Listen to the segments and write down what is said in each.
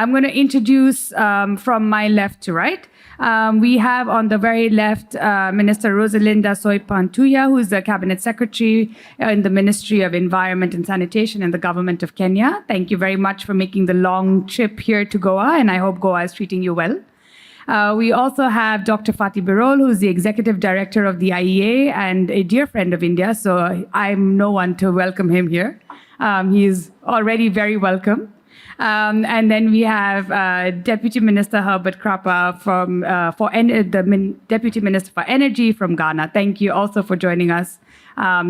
I'm going to introduce from my left to right. We have on the very left Minister Roselinda Soipan Tuya, who is the Cabinet Secretary in the Ministry of Environment and Sanitation in the Government of Kenya. Thank you very much for making the long trip here to Goa, and I hope Goa is treating you well. We also have Dr. Fatih Birol, who is the Executive Director of the IEA and a dear friend of India, so I'm no one to welcome him here. He is already very welcome. And then we have Deputy Minister Herbert Krapa Deputy Minister for Energy from Ghana. Thank you also for joining us,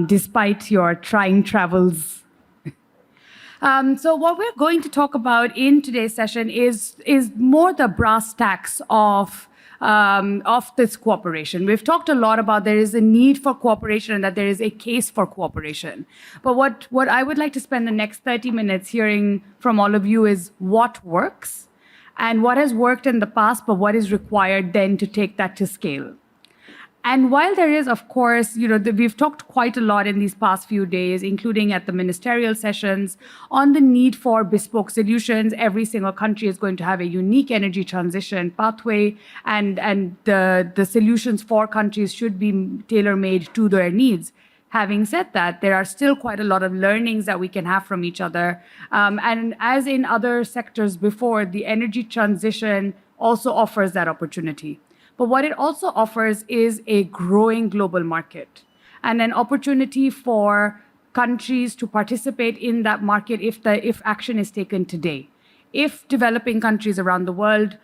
despite your trying travels. So what we're going to talk about in today's session is more the brass tacks of this cooperation. We've talked a lot about there is a need for cooperation and that there is a case for cooperation. But what I would like to spend the next 30 minutes hearing from all of you is what works and what has worked in the past, but what is required then to take that to scale. And while there is, of course, we've talked quite a lot in these past few days, including at the ministerial sessions, on the need for bespoke solutions. Every single country is going to have a unique energy transition pathway, and the solutions for countries should be tailor-made to their needs. Having said that, there are still quite a lot of learnings that we can have from each other. And as in other sectors before, the energy transition also offers that opportunity. But what it also offers is a growing global market and an opportunity for countries to participate in that market if action is taken today. If developing countries around the world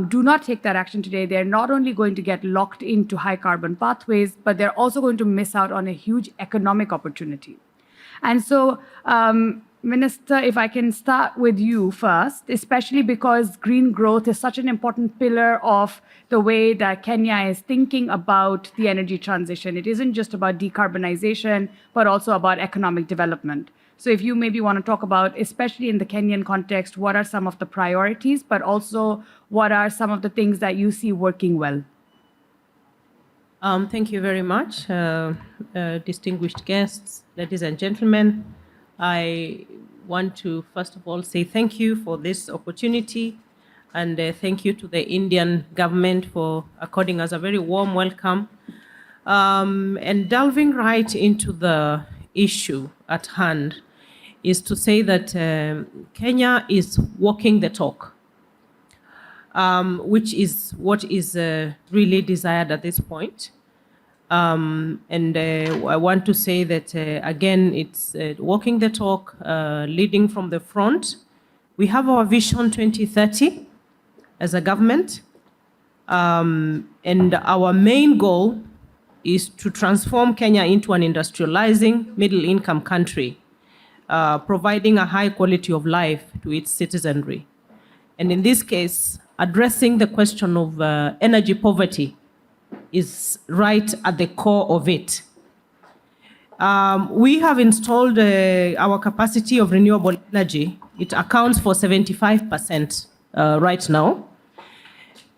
do not take that action today, they're not only going to get locked into high carbon pathways, but they're also going to miss out on a huge economic opportunity. And so, Minister, if I can start with you first, especially because green growth is such an important pillar of the way that Kenya is thinking about the energy transition. It isn't just about decarbonization, but also about economic development. So if you maybe want to talk about, especially in the Kenyan context, what are some of the priorities, but also what are some of the things that you see working well? Thank you very much, distinguished guests, ladies and gentlemen. I want to, first of all, say thank you for this opportunity, and thank you to the Indian government for according us a very warm welcome. And delving right into the issue at hand is to say that Kenya is walking the talk, which is what is really desired at this point. And I want to say that, again, it's walking the talk, leading from the front. We have our Vision 2030 as a government, and our main goal is to transform Kenya into an industrializing middle-income country, providing a high quality of life to its citizenry. And in this case, addressing the question of energy poverty is right at the core of it. We have installed our capacity of renewable energy. It accounts for 75% right now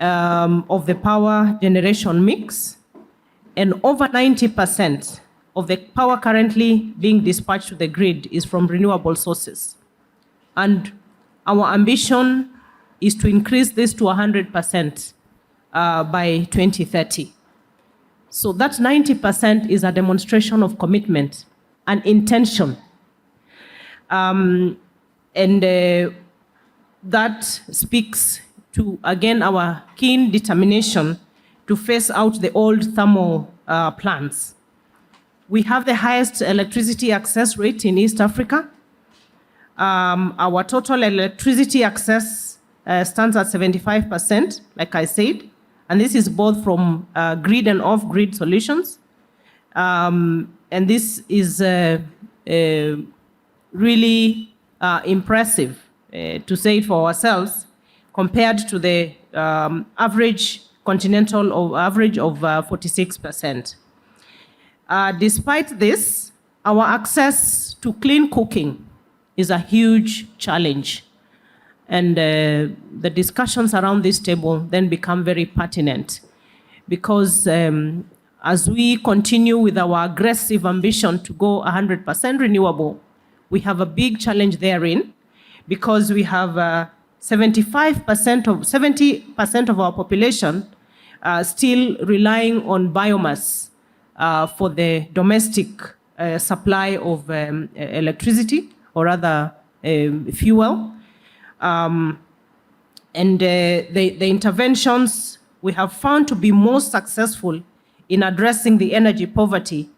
of the power generation mix, and over 90% of the power currently being dispatched to the grid is from renewable sources. And our ambition is to increase this to 100% by 2030. So that 90% is a demonstration of commitment and intention. And that speaks to, again, our keen determination to phase out the old thermal plants. We have the highest electricity access rate in East Africa. Our total electricity access stands at 75%, like I said. And this is both from grid and off-grid solutions. And this is really impressive, to say it for ourselves, compared to the average continental or average of 46%. Despite this, our access to clean cooking is a huge challenge. And the discussions around this table then become very pertinent because as we continue with our aggressive ambition to go 100% renewable, we have a big challenge therein because we have 70% of our population still relying on biomass for the domestic supply of electricity or rather fuel. And the interventions we have found to be most successful in addressing the energy poverty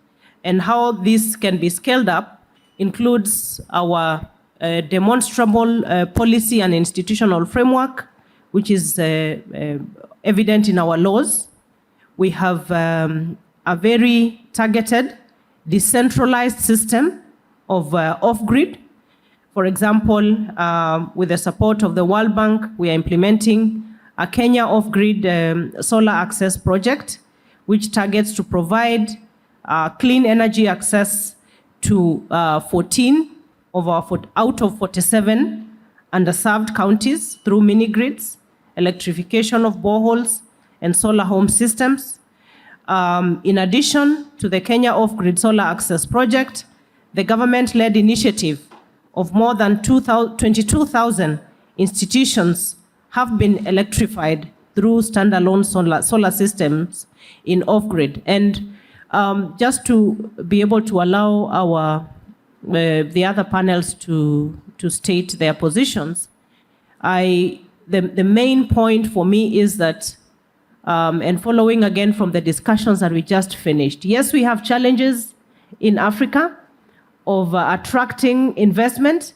and how this can be scaled up includes our demonstrable policy and institutional framework, which is evident in our laws. We have a very targeted, decentralized system of off-grid. For example, with the support of the World Bank, we are implementing a Kenya off-grid solar access project, which targets to provide clean energy access to 14 out of 47 underserved counties through mini-grids, electrification of boreholes, and solar home systems. In addition to the Kenya Off-Grid Solar Access Project, the government-led initiative of more than 22,000 institutions have been electrified through standalone solar systems in off-grid. And just to be able to allow the other panels to state their positions, the main point for me is that, and following again from the discussions that we just finished, yes, we have challenges in Africa of attracting investment,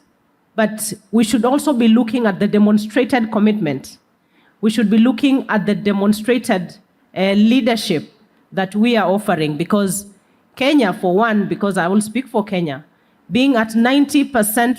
but we should also be looking at the demonstrated commitment. We should be looking at the demonstrated leadership that we are offering, because Kenya, for one, because I will speak for Kenya, being at 90%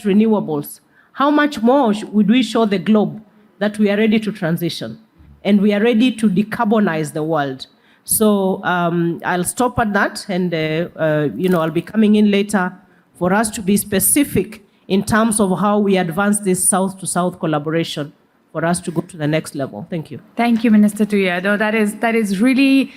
renewables, how much more would we show the globe that we are ready to transition and we are ready to decarbonize the world? So I'll stop at that, and I'll be coming in later for us to be specific in terms of how we advance this South-to-South collaboration for us to go to the next level. Thank you. Thank you, Minister Tuya. No, that is really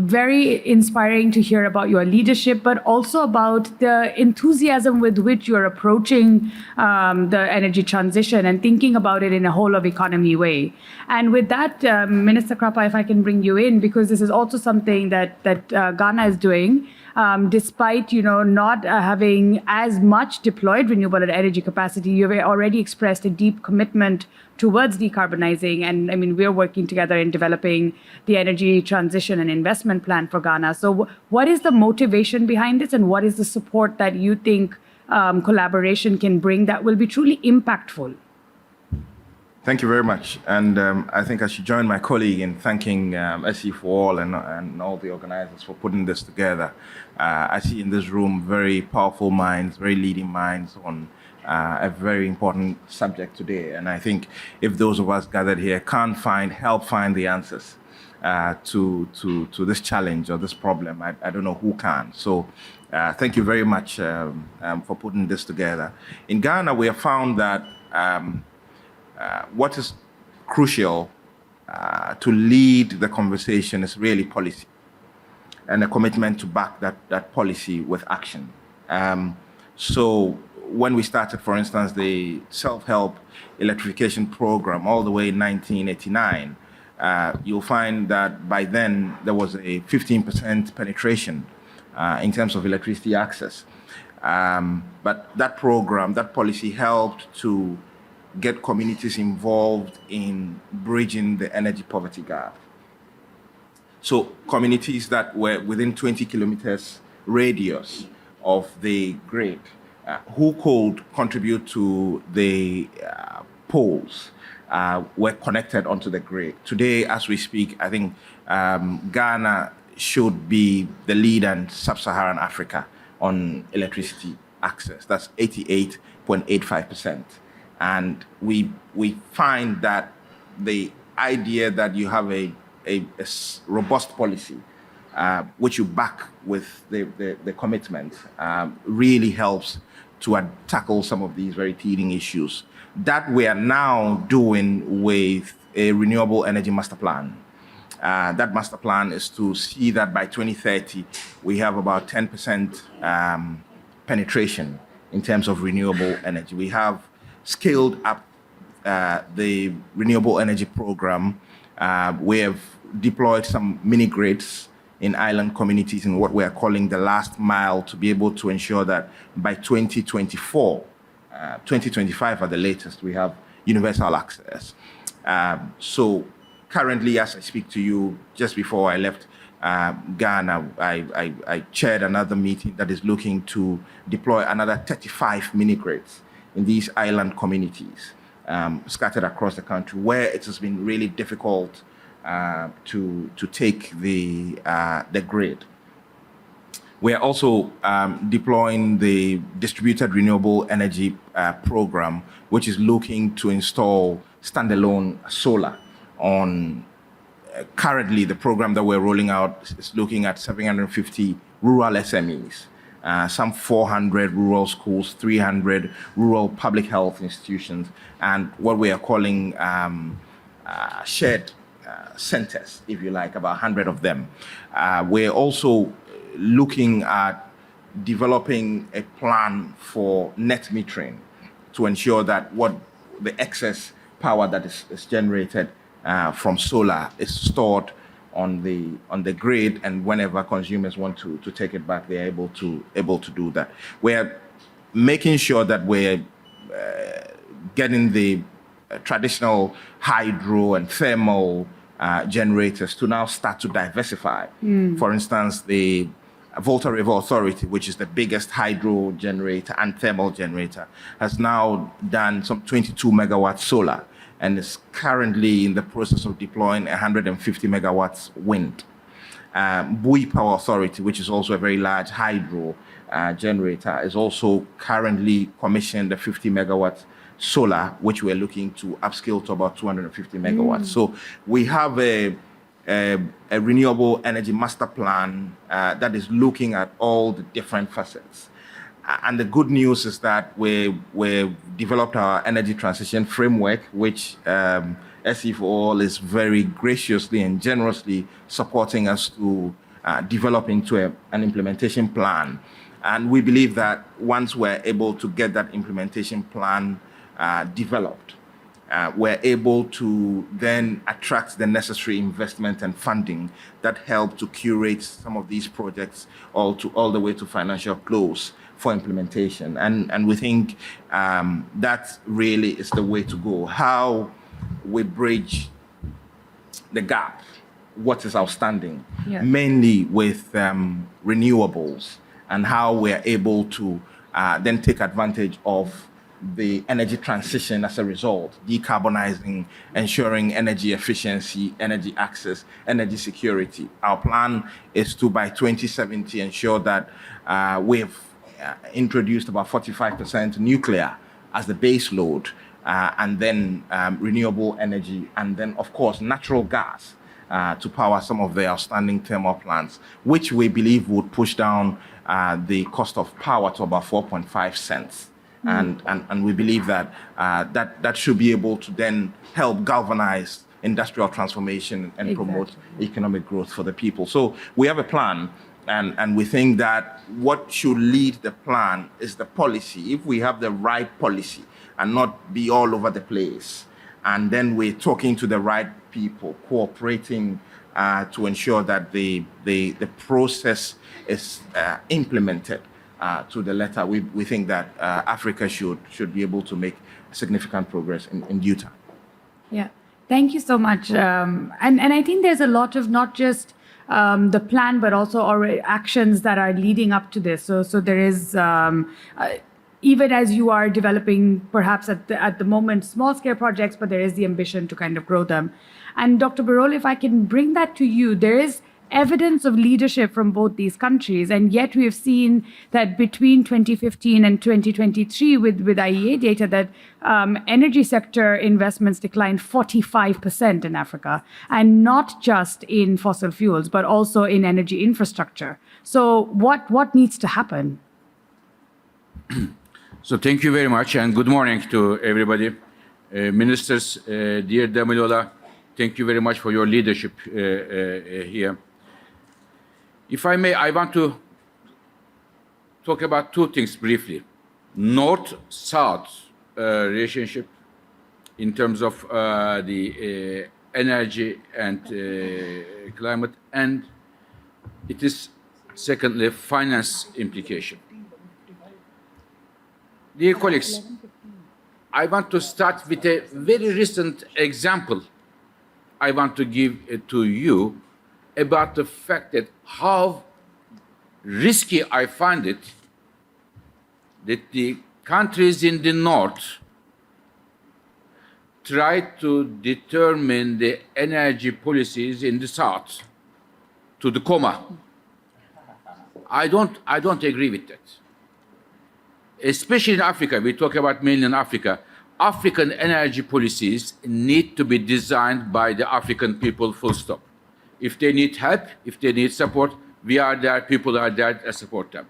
very inspiring to hear about your leadership, but also about the enthusiasm with which you're approaching the energy transition and thinking about it in a whole of economy way. And with that, Minister Krapa, if I can bring you in, because this is also something that Ghana is doing. Despite not having as much deployed renewable energy capacity, you've already expressed a deep commitment towards decarbonizing. And I mean, we're working together in developing the energy transition and investment plan for Ghana. So what is the motivation behind this, and what is the support that you think collaboration can bring that will be truly impactful? Thank you very much. And I think I should join my colleague in thanking SEforALL and all the organizers for putting this together. I see in this room very powerful minds, very leading minds on a very important subject today. And I think if those of us gathered here can't help find the answers to this challenge or this problem, I don't know who can. So thank you very much for putting this together. In Ghana, we have found that what is crucial to lead the conversation is really policy and a commitment to back that policy with action. So when we started, for instance, the self-help electrification program all the way in 1989, you'll find that by then there was a 15% penetration in terms of electricity access. But that program, that policy helped to get communities involved in bridging the energy poverty gap. So communities that were within 20 kilometers radius of the grid, who could contribute to the poles, were connected onto the grid. Today, as we speak, I think Ghana should be the leader in sub-Saharan Africa on electricity access. That's 88.85%. And we find that the idea that you have a robust policy, which you back with the commitment, really helps to tackle some of these very teething issues that we are now doing with a renewable energy master plan. That master plan is to see that by 2030, we have about 10% penetration in terms of renewable energy. We have scaled up the renewable energy program, we have deployed some mini grids in island communities in what we are calling the last mile to be able to ensure that by 2024, 2025 at the latest, we have universal access. So currently, as I speak to you, just before I left Ghana, I chaired another meeting that is looking to deploy another 35 mini grids in these island communities scattered across the country where it has been really difficult to take the grid. We are also deploying the distributed renewable energy program, which is looking to install standalone solar on. Currently, the program that we're rolling out is looking at 750 rural SMEs, some 400 rural schools, 300 rural public health institutions, and what we are calling shared centers, if you like, about 100 of them. We're also looking at developing a plan for net metering to ensure that what the excess power that is generated from solar is stored on the grid, and whenever consumers want to take it back, they're able to do that. We're making sure that we're getting the traditional hydro and thermal generators to now start to diversify. For instance, the Volta River Authority, which is the biggest hydro generator and thermal generator, has now done some 22 megawatt solar and is currently in the process of deploying 150 megawatts wind. Bui Power Authority, which is also a very large hydro generator, is also currently commissioned a 50 megawatts solar, which we're looking to upscale to about 250 megawatts. So we have a renewable energy master plan that is looking at all the different facets. And the good news is that we've developed our energy transition framework, which SEforALL is very graciously and generously supporting us to develop into an implementation plan. And we believe that once we're able to get that implementation plan developed, we're able to then attract the necessary investment and funding that help to curate some of these projects all the way to financial close for implementation. And we think that really is the way to go. How we bridge the gap, what is outstanding, mainly with renewables, and how we're able to then take advantage of the energy transition as a result, decarbonizing, ensuring energy efficiency, energy access, energy security. Our plan is to, by 2070, ensure that we've introduced about 45% nuclear as the base load, and then renewable energy, and then, of course, natural gas to power some of the outstanding thermal plants, which we believe would push down the cost of power to about 4.5 cents. And we believe that that should be able to then help galvanize industrial transformation and promote economic growth for the people. So we have a plan, and we think that what should lead the plan is the policy. If we have the right policy and not be all over the place, and then we're talking to the right people, cooperating to ensure that the process is implemented to the letter, we think that Africa should be able to make significant progress in due time. Yeah, thank you so much. And I think there's a lot of not just the plan, but also already actions that are leading up to this. So there is, even as you are developing perhaps at the moment small scale projects, but there is the ambition to kind of grow them. And Dr. Birol, if I can bring that to you, there is evidence of leadership from both these countries, and yet we have seen that between 2015 and 2023 with IEA data that energy sector investments declined 45% in Africa, and not just in fossil fuels, but also in energy infrastructure. So what needs to happen? So thank you very much, and good morning to everybody. Ministers, dear Damilola, thank you very much for your leadership here. If I may, I want to talk about two things briefly. North-South relationship in terms of the energy and climate, and it is secondly finance implication. Dear colleagues, I want to start with a very recent example I want to give to you about the fact that how risky I find it that the countries in the north try to determine the energy policies in the south to the comma. I don't agree with that. Especially in Africa, we talk about mainly in Africa. African energy policies need to be designed by the African people, full stop. If they need help, if they need support, we are there, people are there to support them.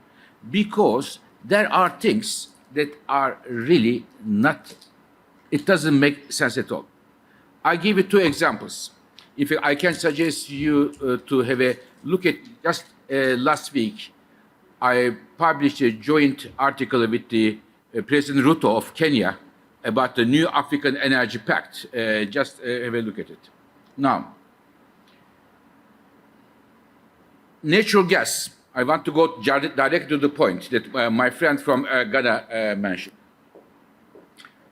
Because there are things that are really not, it doesn't make sense at all. I give you two examples. If I can suggest you to have a look at, just last week, I published a joint article with the President Ruto of Kenya about the new African Energy Pact. Just have a look at it. Now, natural gas. I want to go direct to the point that my friend from Ghana mentioned.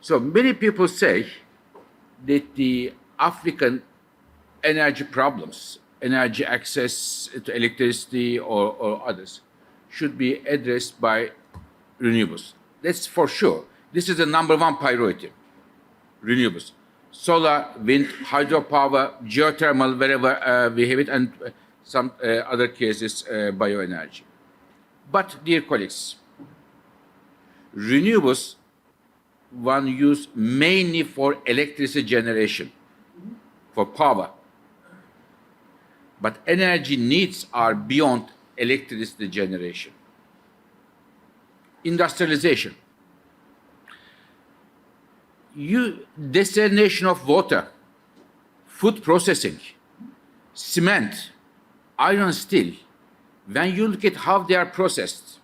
So many people say that the African energy problems, energy access to electricity or others, should be addressed by renewables. That's for sure. This is the number one priority, renewables. Solar, wind, hydropower, geothermal, wherever we have it, and some other cases, bioenergy. But, dear colleagues, renewables one use mainly for electricity generation, for power. But energy needs are beyond electricity generation. Industrialization. Desalination of water, food processing, cement, iron, steel. When you look at how they are processed,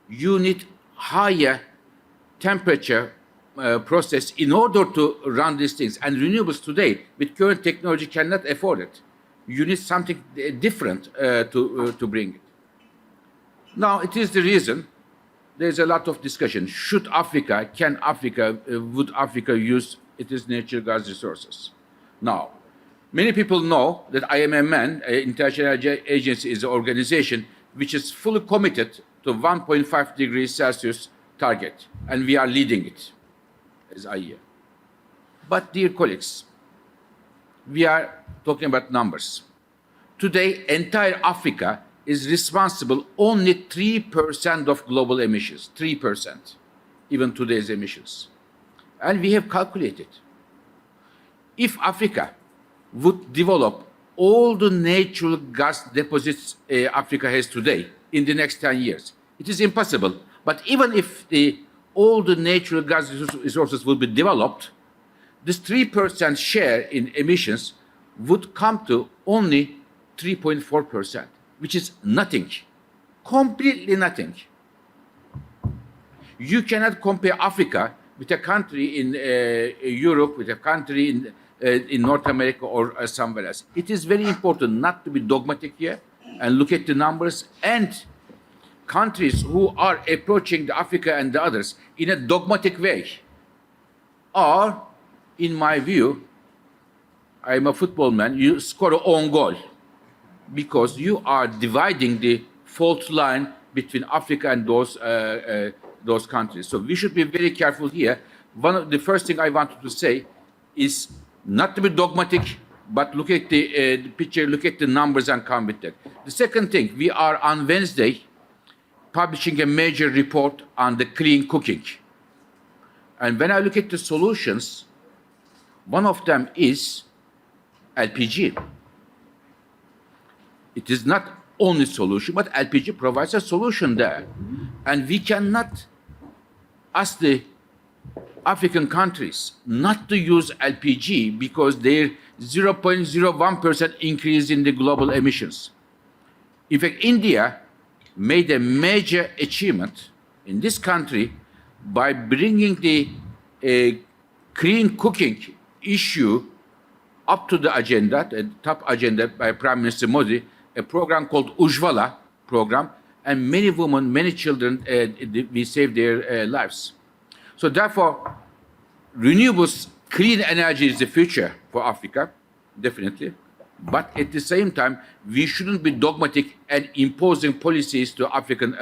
you need higher temperature process in order to run these things. And renewables today, with current technology, cannot afford it. You need something different to bring it. Now, it is the reason there's a lot of discussion. Would Africa use its natural gas resources? Now, many people know that IMMN, International Energy Agency, is an organization which is fully committed to 1.5 degrees Celsius target, and we are leading it as IEA. But, dear colleagues, we are talking about numbers. Today, entire Africa is responsible only 3% of global emissions, 3%, even today's emissions. And we have calculated, if Africa would develop all the natural gas deposits Africa has today in the next 10 years, it is impossible. But even if all the natural gas resources will be developed, this 3% share in emissions would come to only 3.4%, which is nothing, completely nothing. You cannot compare Africa with a country in Europe, with a country in North America or somewhere else. It is very important not to be dogmatic here and look at the numbers, and countries who are approaching the Africa and the others in a dogmatic way are, in my view, I'm a football man, you score an own goal because you are dividing the fault line between Africa and those countries. So we should be very careful here. One of the first thing I wanted to say is not to be dogmatic, but look at the picture, look at the numbers and come with that. The second thing, we are on Wednesday publishing a major report on the clean cooking. And when I look at the solutions, one of them is LPG. It is not only solution, but LPG provides a solution there. And we cannot ask the African countries not to use LPG because their 0.01% increase in the global emissions. In fact, India made a major achievement in this country by bringing the clean cooking issue up to the agenda, the top agenda by Prime Minister Modi, a program called Ujjwala program, and many women, many children, we saved their lives. So therefore, renewables, clean energy is the future for Africa, definitely. But at the same time, we shouldn't be dogmatic and imposing policies to African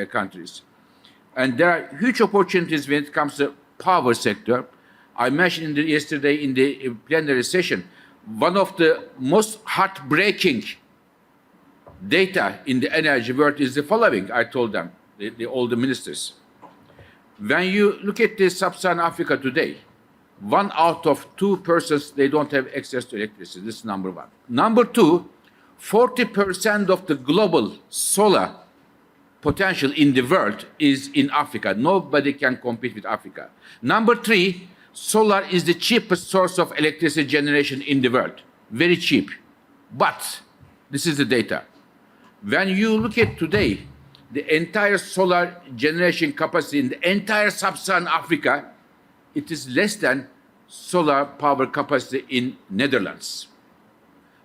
countries. And there are huge opportunities when it comes to power sector. I mentioned yesterday in the plenary session, one of the most heartbreaking data in the energy world is the following. I told them, all the ministers. When you look at the sub-Saharan Africa today, 1 out of 2 persons, they don't have access to electricity. This is number one. Number two, 40% of the global solar potential in the world is in Africa. Nobody can compete with Africa. Number three, solar is the cheapest source of electricity generation in the world. Very cheap. But this is the data. When you look at today, the entire solar generation capacity in the entire sub-Saharan Africa, it is less than solar power capacity in Netherlands.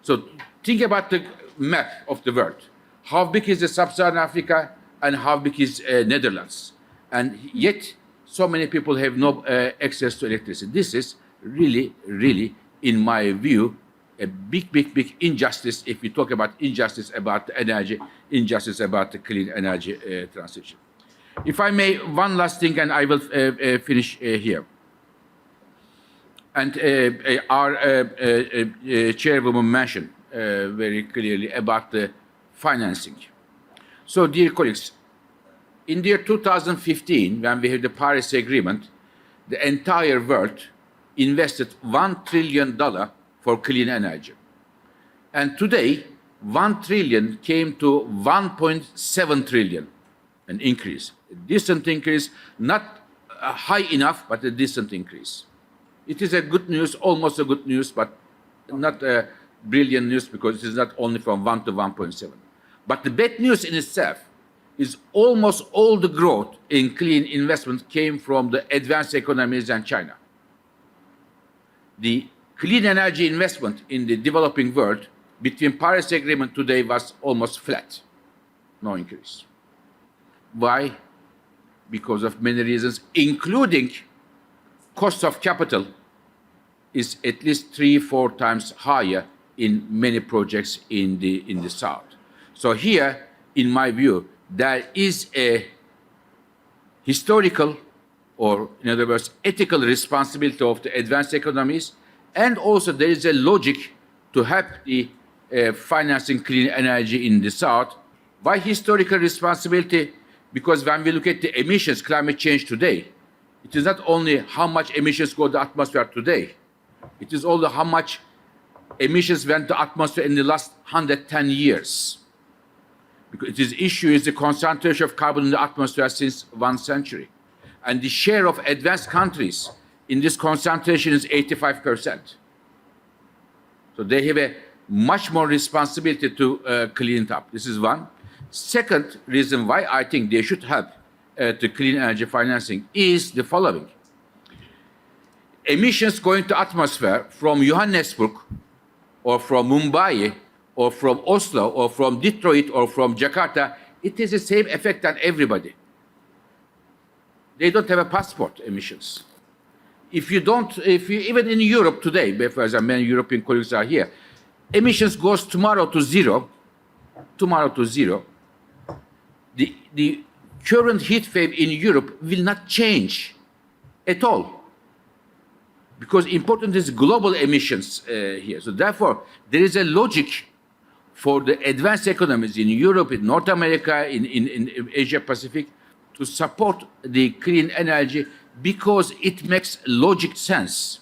So think about the map of the world. How big is the sub-Saharan Africa and how big is Netherlands? And yet, so many people have no access to electricity. This is really, really, in my view, a big, big, big injustice if we talk about injustice about energy, injustice about the clean energy transition. If I may, one last thing, and I will finish here. And our chairwoman mentioned very clearly about the financing. So, dear colleagues, in the year 2015, when we had the Paris Agreement, the entire world invested $1 trillion for clean energy. And today, 1 trillion came to 1.7 trillion, an increase, a decent increase, not high enough, but a decent increase. It is a good news, almost a good news, but not a brilliant news because it is not only from 1 to 1.7. But the bad news in itself is almost all the growth in clean investment came from the advanced economies and China. The clean energy investment in the developing world between Paris Agreement today was almost flat, no increase. Why? Because of many reasons, including cost of capital is at least 3-4 times higher in many projects in the south. So here, in my view, there is a historical, or in other words, ethical responsibility of the advanced economies, and also there is a logic to help the financing clean energy in the south. Why historical responsibility? Because when we look at the emissions, climate change today, it is not only how much emissions go to the atmosphere today, it is also how much emissions went to the atmosphere in the last 110 years. Because this issue is the concentration of carbon in the atmosphere since 1 century. And the share of advanced countries in this concentration is 85%. So they have a much more responsibility to clean it up. This is one. Second reason why I think they should help to clean energy financing is the following. Emissions going to atmosphere from Johannesburg or from Mumbai or from Oslo or from Detroit or from Jakarta, it has the same effect on everybody. They don't have a passport emissions. If you even in Europe today, because many European colleagues are here, emissions goes tomorrow to zero. The current heat wave in Europe will not change at all. Because important is global emissions here. So therefore, there is a logic for the advanced economies in Europe, in North America, in Asia Pacific, to support the clean energy because it makes logic sense.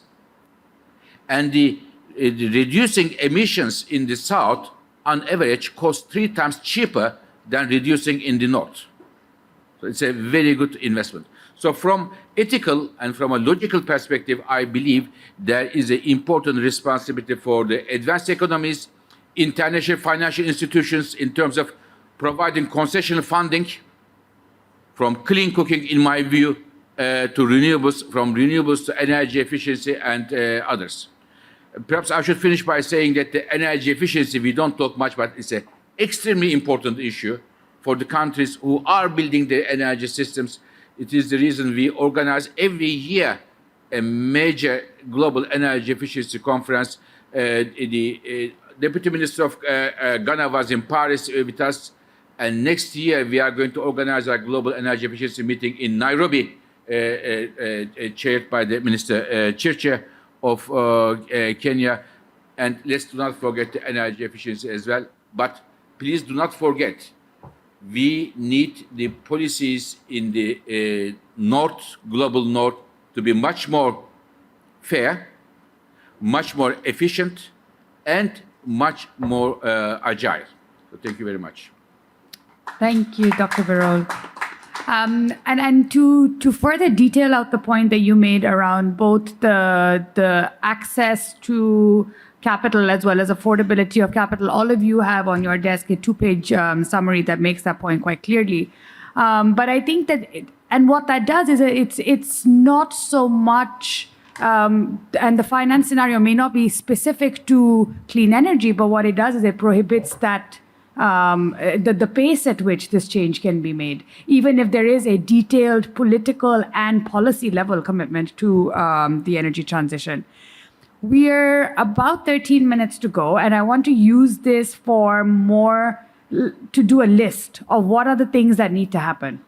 And the reducing emissions in the south, on average, costs 3 times cheaper than reducing in the north. So it's a very good investment. So from ethical and from a logical perspective, I believe there is an important responsibility for the advanced economies, international financial institutions in terms of providing concessional funding from clean cooking, in my view, to renewables, from renewables to energy efficiency and others. Perhaps I should finish by saying that the energy efficiency, we don't talk much about, it's an extremely important issue for the countries who are building their energy systems. It is the reason we organize every year a major global energy efficiency conference. The Deputy Minister of Ghana was in Paris with us, and next year we are going to organize a global energy efficiency meeting in Nairobi, chaired by the Minister Chirche of Kenya. And let's do not forget the energy efficiency as well. But please do not forget, we need the policies in the north, global north, to be much more fair, much more efficient, and much more agile. So thank you very much. Thank you, Dr. Birol. And to further detail out the point that you made around both the access to capital as well as affordability of capital, all of you have on your desk a 2-page summary that makes that point quite clearly. But I think that, and what that does is it's not so much, and the finance scenario may not be specific to clean energy, but what it does is it prohibits that the pace at which this change can be made, even if there is a detailed political and policy level commitment to the energy transition. We're about 13 minutes to go, and I want to use this for to do a list of what are the things that need to happen.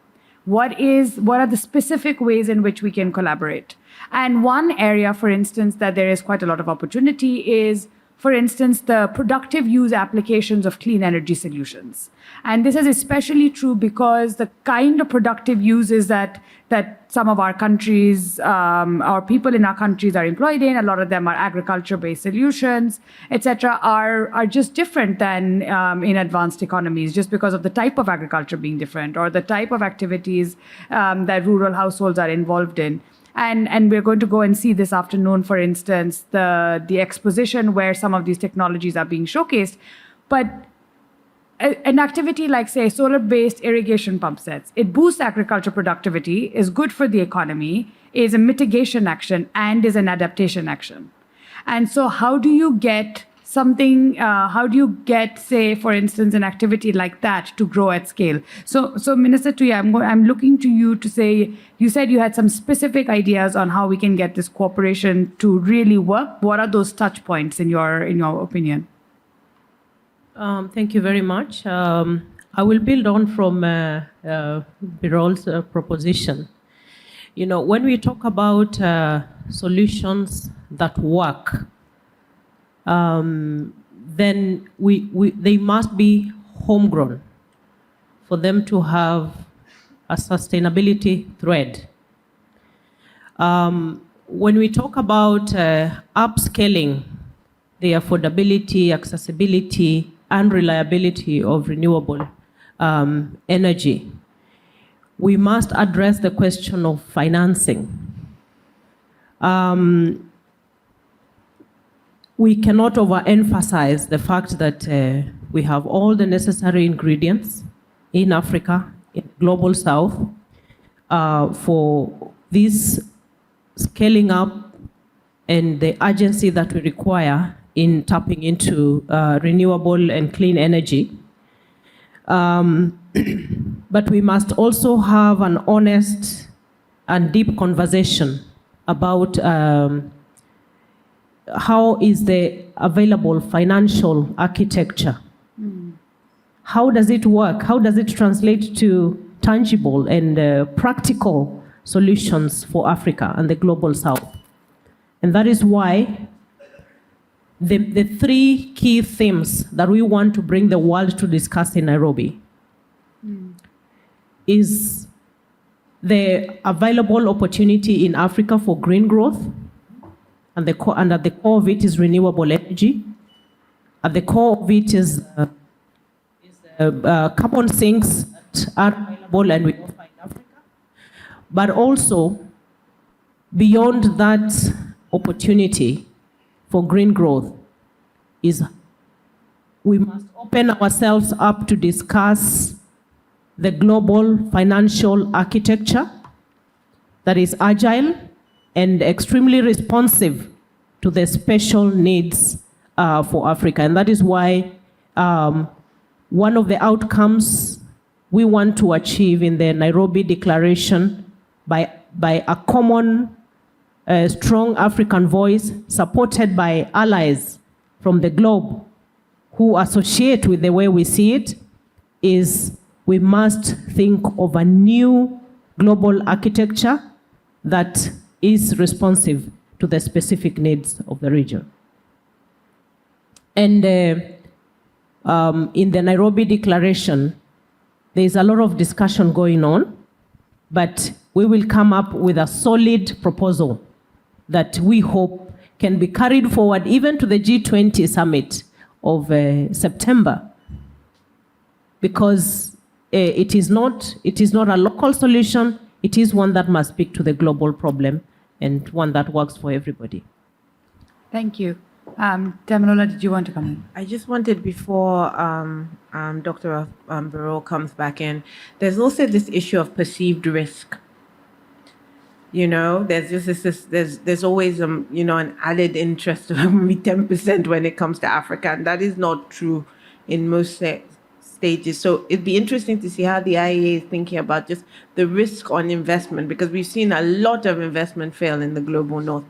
What are the specific ways in which we can collaborate? And one area, for instance, that there is quite a lot of opportunity is, for instance, the productive use applications of clean energy solutions. And this is especially true because the kind of productive uses that some of our countries, our people in our countries are employed in, a lot of them are agriculture-based solutions, etc., are just different than in advanced economies, just because of the type of agriculture being different or the type of activities that rural households are involved in. And we're going to go and see this afternoon, for instance, the exposition where some of these technologies are being showcased. But an activity like, say, solar-based irrigation pump sets, it boosts agriculture productivity, is good for the economy, is a mitigation action, and is an adaptation action. And so how do you get say, for instance, an activity like that to grow at scale? So Minister Tuya, I'm looking to you to say, you said you had some specific ideas on how we can get this cooperation to really work. What are those touch points in your opinion? Thank you very much. I will build on from Birol's proposition. You know, when we talk about solutions that work, then they must be homegrown for them to have a sustainability thread. When we talk about upscaling the affordability, accessibility, and reliability of renewable energy, we must address the question of financing. We cannot overemphasize the fact that we have all the necessary ingredients in Africa, in Global South, for this scaling up and the urgency that we require in tapping into renewable and clean energy. But we must also have an honest and deep conversation about how is the available financial architecture? How does it work? How does it translate to tangible and practical solutions for Africa and the Global South? And that is why the 3 key themes that we want to bring the world to discuss in Nairobi is the available opportunity in Africa for green growth, and at the core of it is renewable energy. At the core of it is carbon sinks that are available and we offer in Africa. But also, beyond that opportunity for green growth is we must open ourselves up to discuss the global financial architecture that is agile and extremely responsive to the special needs for Africa. And that is why one of the outcomes we want to achieve in the Nairobi Declaration by a common, strong African voice supported by allies from the globe who associate with the way we see it is we must think of a new global architecture that is responsive to the specific needs of the region. And in the Nairobi Declaration, there is a lot of discussion going on, but we will come up with a solid proposal that we hope can be carried forward even to the G20 summit of September, because it is not a local solution, it is one that must speak to the global problem and one that works for everybody. Thank you. Damilola, did you want to come in? I just wanted, before Dr. Birol comes back in, there's also this issue of perceived risk. You know, there's just there's always you know, an added interest of maybe 10% when it comes to Africa, and that is not true in most stages. So it'd be interesting to see how the IEA is thinking about just the risk on investment, because we've seen a lot of investment fail in the global north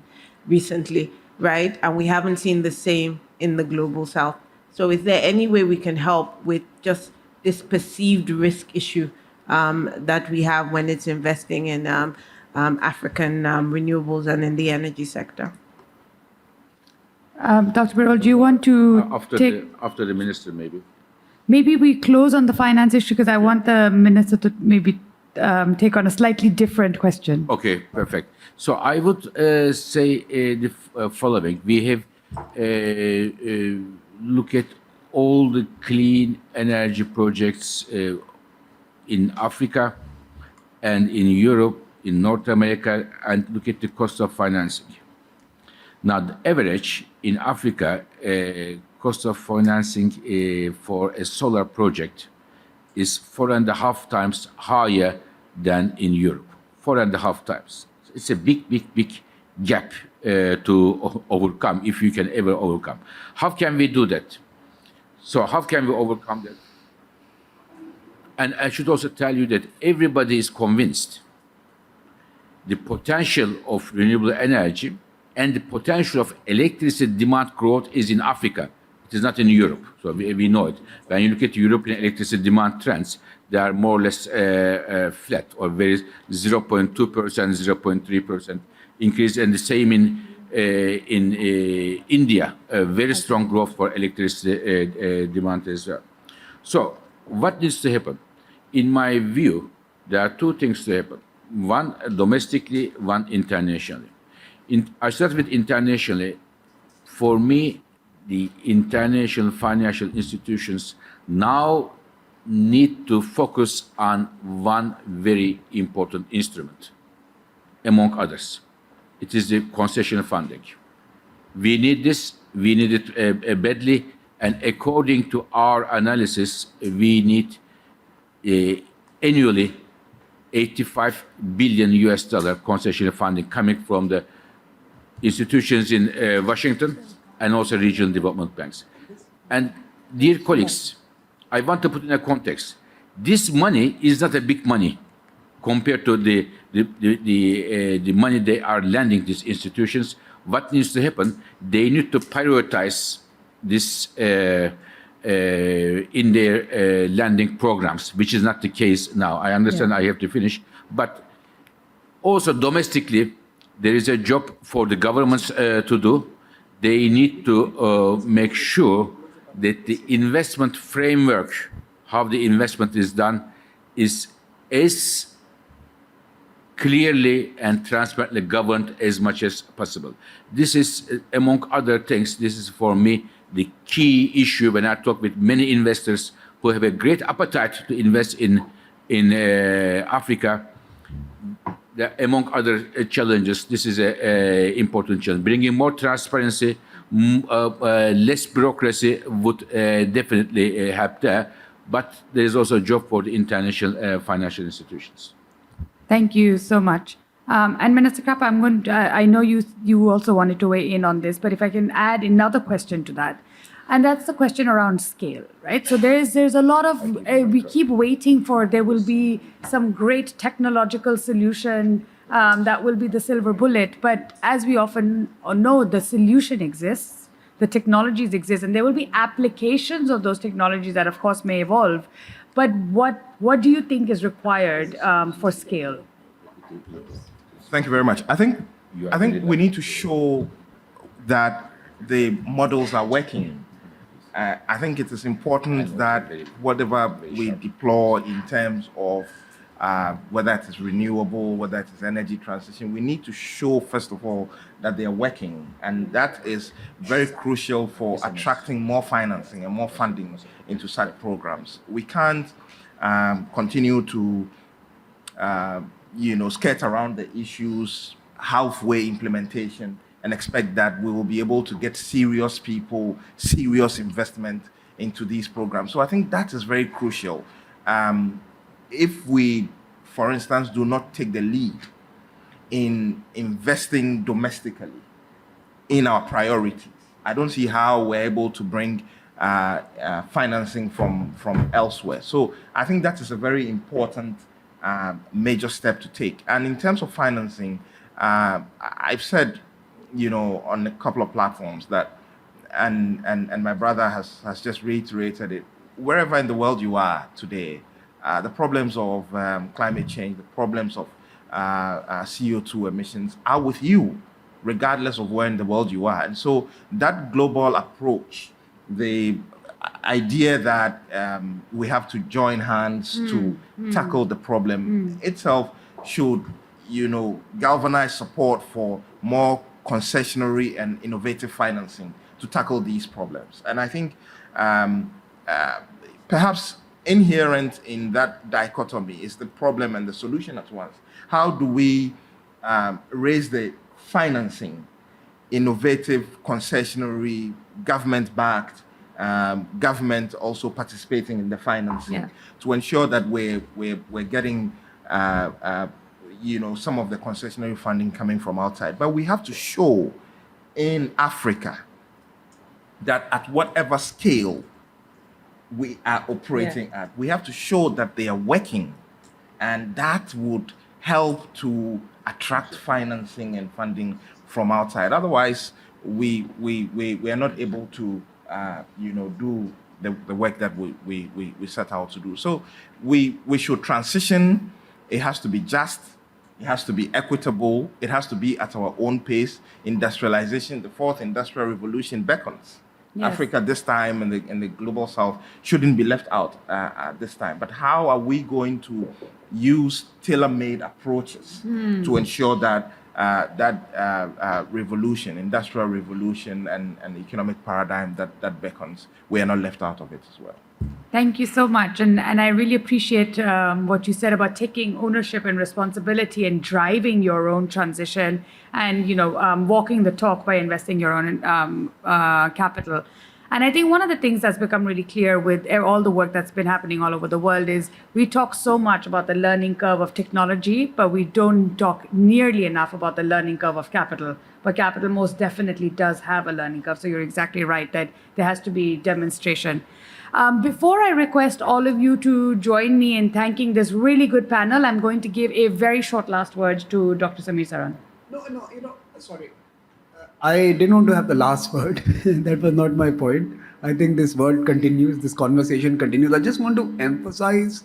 recently, right? And we haven't seen the same in the global south. So is there any way we can help with just this perceived risk issue that we have when it's investing in African renewables and in the energy sector? Dr. Birol, do you want to After the minister, maybe. Maybe we close on the finance issue, because I want the minister to maybe take on a slightly different question. Okay, perfect. So I would say the following. We have look at all the clean energy projects in Africa and in Europe, in North America, and look at the cost of financing. Now, the average in Africa cost of financing for a solar project is 4.5 times higher than in Europe. 4.5 times. It's a big gap to overcome, if you can ever overcome. How can we do that? So how can we overcome that? And I should also tell you that everybody is convinced the potential of renewable energy and the potential of electricity demand growth is in Africa. It is not in Europe, so we know it. When you look at European electricity demand trends, they are more or less flat, or very 0.2%, 0.3% increase, and the same in India, a very strong growth for electricity demand as well. So what needs to happen? In my view, there are two things to happen. One domestically, one internationally. I start with internationally. For me, the international financial institutions now need to focus on one very important instrument, among others. It is the concession funding. We need this, we need it badly, and according to our analysis, we need annually $85 billion concession funding coming from the institutions in Washington and also regional development banks. And dear colleagues, I want to put in a context. This money is not a big money compared to the money they are lending these institutions. What needs to happen? They need to prioritize this in their lending programs, which is not the case now. I understand I have to finish, but also domestically, there is a job for the governments to do. They need to make sure that the investment framework, how the investment is done, is as clearly and transparently governed as much as possible. This is, among other things, this is for me the key issue when I talk with many investors who have a great appetite to invest in Africa. Among other challenges, this is an important challenge. Bringing more transparency, less bureaucracy would definitely help there, but there is also a job for the international financial institutions. Thank you so much. And Minister Krapa, I know you also wanted to weigh in on this, but if I can add another question to that, and that's the question around scale, right? So there's a lot of we keep waiting for there will be some great technological solution that will be the silver bullet, but as we often know, the solution exists, the technologies exist, and there will be applications of those technologies that, of course, may evolve. But what do you think is required for scale? Thank you very much. I think we need to show that the models are working. I think it is important that whatever we deploy in terms of whether it is renewable, whether it is energy transition, we need to show, first of all, that they are working. And that is very crucial for attracting more financing and more funding into such programs. We can't continue to skirt around the issues, halfway implementation, and expect that we will be able to get serious people, serious investment into these programs. So I think that is very crucial. If we, for instance, do not take the lead in investing domestically in our priorities, I don't see how we're able to bring financing from elsewhere. So I think that is a very important major step to take. And in terms of financing, I've said, on a couple of platforms that, and my brother has just reiterated it, wherever in the world you are today, the problems of climate change, the problems of CO2 emissions are with you, regardless of where in the world you are. And so that global approach, the idea that we have to join hands to tackle the problem itself should, galvanize support for more concessionary and innovative financing to tackle these problems. And I think perhaps inherent in that dichotomy is the problem and the solution at once. How do we raise the financing, innovative, concessionary, government-backed, government also participating in the financing to ensure that we're getting some of the concessionary funding coming from outside. But we have to show in Africa that at whatever scale we are operating at, we have to show that they are working, and that would help to attract financing and funding from outside. Otherwise, we are not able to do the work that we set out to do. So we should transition. It has to be just. It has to be equitable. It has to be at our own pace. Industrialization, the fourth industrial revolution beckons. Yes. Africa this time and the global south shouldn't be left out at this time. But how are we going to use tailor-made approaches to ensure that revolution, industrial revolution and economic paradigm that beckons, we are not left out of it as well? Thank you so much. And I really appreciate what you said about taking ownership and responsibility and driving your own transition and, walking the talk by investing your own capital. And I think one of the things that's become really clear with all the work that's been happening all over the world is we talk so much about the learning curve of technology, but we don't talk nearly enough about the learning curve of capital. But capital most definitely does have a learning curve. So you're exactly right that there has to be demonstration. Before I request all of you to join me in thanking this really good panel, I'm going to give a very short last word to Dr. Samir Saran. No, sorry. I didn't want to have the last word. That was not my point. I think this word continues, this conversation continues. I just want to emphasize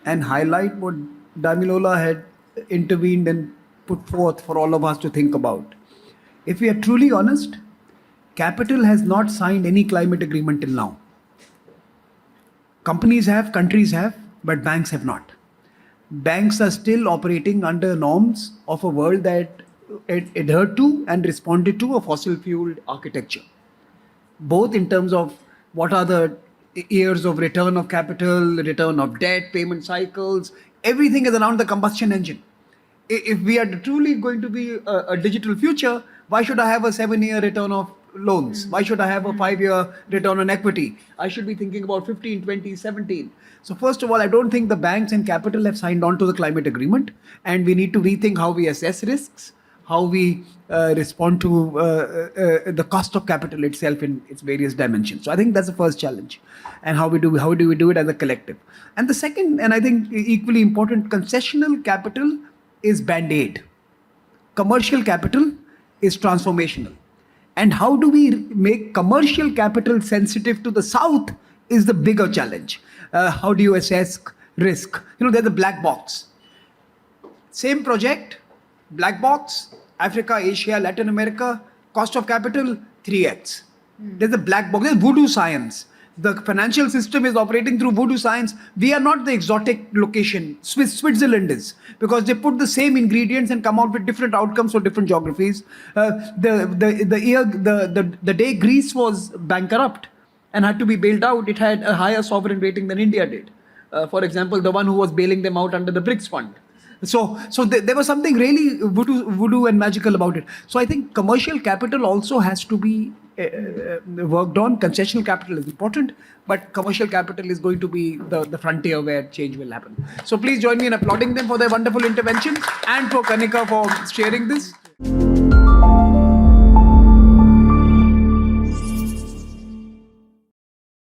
and highlight what Damilola had intervened and put forth for all of us to think about. If we are truly honest, capital has not signed any climate agreement till now. Companies have, countries have, but banks have not. Banks are still operating under norms of a world that adhered to and responded to a fossil-fueled architecture, both in terms of what are the years of return of capital, return of debt, payment cycles, everything is around the combustion engine. If we are truly going to be a digital future, why should I have a 7-year return of loans? Why should I have a 5-year return on equity? I should be thinking about 15, 20, 17. So first of all, I don't think the banks and capital have signed on to the climate agreement, and we need to rethink how we assess risks, how we respond to the cost of capital itself in its various dimensions. So I think that's the first challenge, and how do we do it as a collective. And the second, and I think equally important, concessional capital is band-aid. Commercial capital is transformational. And how do we make commercial capital sensitive to the South is the bigger challenge. How do you assess risk? There's a black box. Same project, black box, Africa, Asia, Latin America, cost of capital, 3x. There's a black box, there's voodoo science. The financial system is operating through voodoo science. We are not the exotic location. Switzerland is, because they put the same ingredients and come out with different outcomes for different geographies. The day Greece was bankrupt and had to be bailed out, it had a higher sovereign rating than India did. For example, the one who was bailing them out under the BRICS fund. So there was something really voodoo and magical about it. So I think commercial capital also has to be worked on. Concessional capital is important, but commercial capital is going to be the frontier where change will happen. So please join me in applauding them for their wonderful intervention, and for Kanika for sharing this.